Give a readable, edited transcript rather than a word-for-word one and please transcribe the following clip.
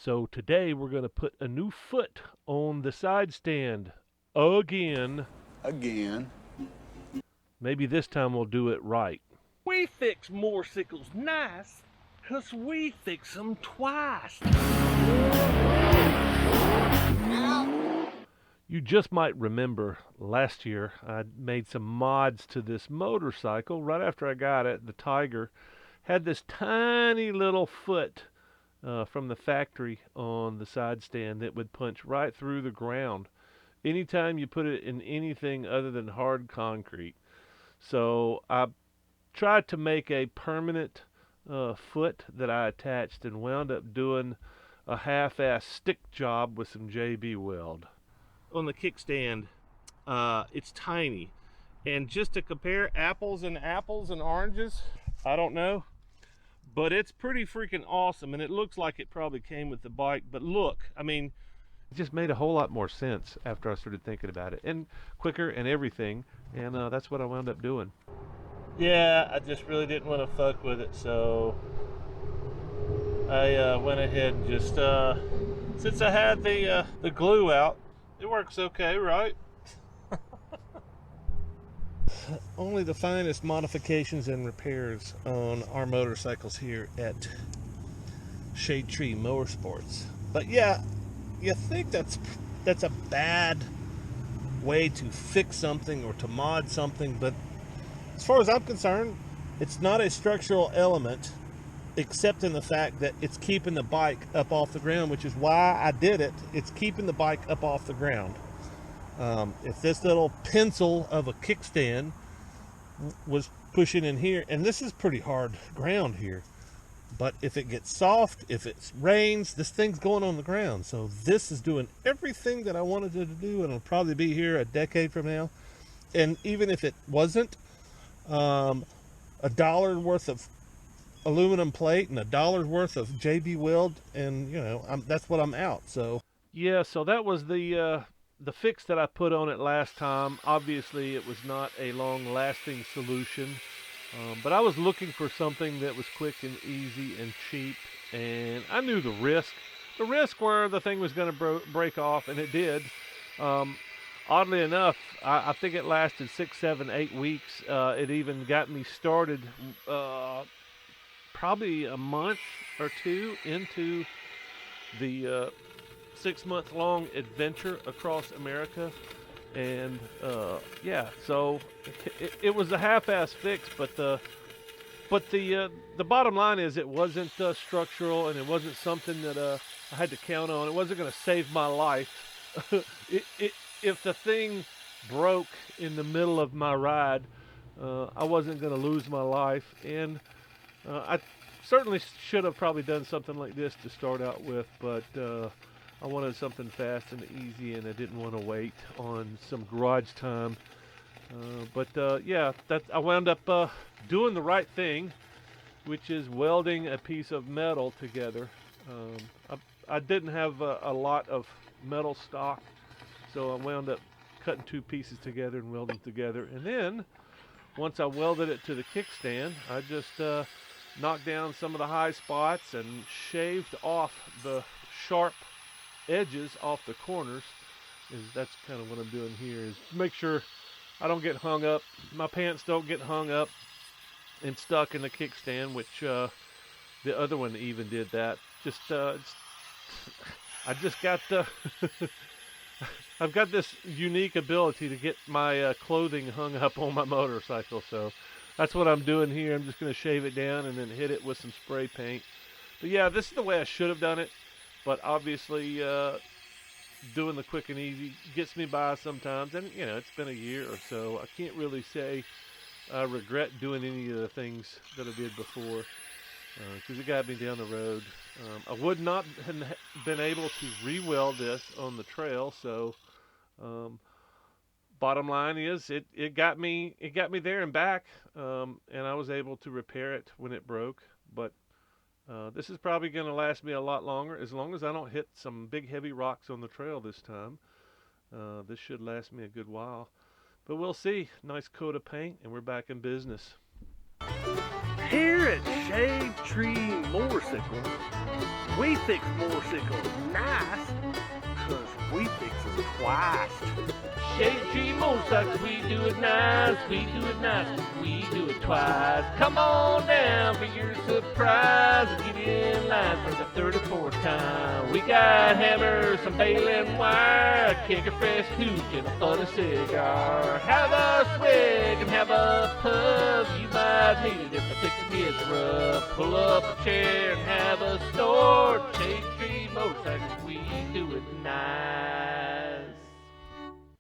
So today we're going to put a new foot on the side stand again. Again. Maybe this time we'll do it right. We fix moorsickles nice, 'cause we fix 'em twice. You just might remember last year I made some mods to this motorcycle. Right after I got it, the Tiger had this tiny little foot from the factory on the side stand that would punch right through the ground anytime you put it in anything other than hard concrete. So I tried to make a permanent foot that I attached and wound up doing a half-ass stick job with some JB weld. On the kickstand, it's tiny. And just to compare apples and oranges, I don't know, but it's pretty freaking awesome, and it looks like it probably came with the bike. But look, I mean, it just made a whole lot more sense after I started thinking about it, and quicker and everything, and that's what I wound up doing. Yeah, I just really didn't want to fuck with it, so I went ahead and just, since I had the glue out, it works okay, right? Only the finest modifications and repairs on our motorcycles here at Shadetree Moorsickles. But yeah, you think that's a bad way to fix something or to mod something, but as far as I'm concerned, it's not a structural element, except in the fact that it's keeping the bike up off the ground, which is why I did it. It's keeping the bike up off the ground. If this little pencil of a kickstand was pushing in here, and this is pretty hard ground here, but if it gets soft, if it rains, this thing's going on the ground. So this is doing everything that I wanted it to do, and it'll probably be here a decade from now. And even if it wasn't, $1 worth of aluminum plate and $1 worth of JB weld, and that's what I'm out. So yeah, so that was the fix that I put on it last time. Obviously, it was not a long-lasting solution, but I was looking for something that was quick and easy and cheap, and I knew the risk. The risk where the thing was going to break off, and it did. Oddly enough, I think it lasted 6, 7, 8 weeks. It even got me started probably a month or two into the 6-month-long adventure across America. And yeah, so it was a half-ass fix, but the bottom line is it wasn't structural, and it wasn't something that I had to count on. It wasn't going to save my life. If the thing broke in the middle of my ride, I wasn't going to lose my life, and I certainly should have probably done something like this to start out with, but I wanted something fast and easy, and I didn't want to wait on some garage time. But yeah, I wound up doing the right thing, which is welding a piece of metal together. I didn't have a lot of metal stock, so I wound up cutting 2 pieces together and welding them together. And then, once I welded it to the kickstand, I just knocked down some of the high spots and shaved off the sharp edges off the corners. That's kind of what I'm doing here, is make sure I don't get hung up, my pants don't get hung up and stuck in the kickstand, which the other one even did that. I just got I've got this unique ability to get my clothing hung up on my motorcycle, so that's what I'm doing here. I'm just going to shave it down and then hit it with some spray paint. But yeah, this is the way I should have done it, but obviously doing the quick and easy gets me by sometimes, and it's been a year or so. I can't really say I regret doing any of the things that I did before, because it got me down the road. I would not have been able to re-weld this on the trail, so bottom line is it got me there and back, and I was able to repair it when it broke. But this is probably going to last me a lot longer, as long as I don't hit some big heavy rocks on the trail this time. This should last me a good while, but we'll see. Nice coat of paint, and we're back in business. Here at Shadetree Moorsickles, we fix moorsickles nice, 'cause we fix them twice. Shadetree Moorsickles, we do it nice, we do it nice, we do it twice. Come on down for your surprise and get in line for the 34th time. We got hammers, some baling wire, a keg of fresh hooch, and a funny cigar. Have a swig and have a puff, you might need it if the fixing gets rough. Pull up a chair and have a snort. Shadetree Moorsickles, we do it nice.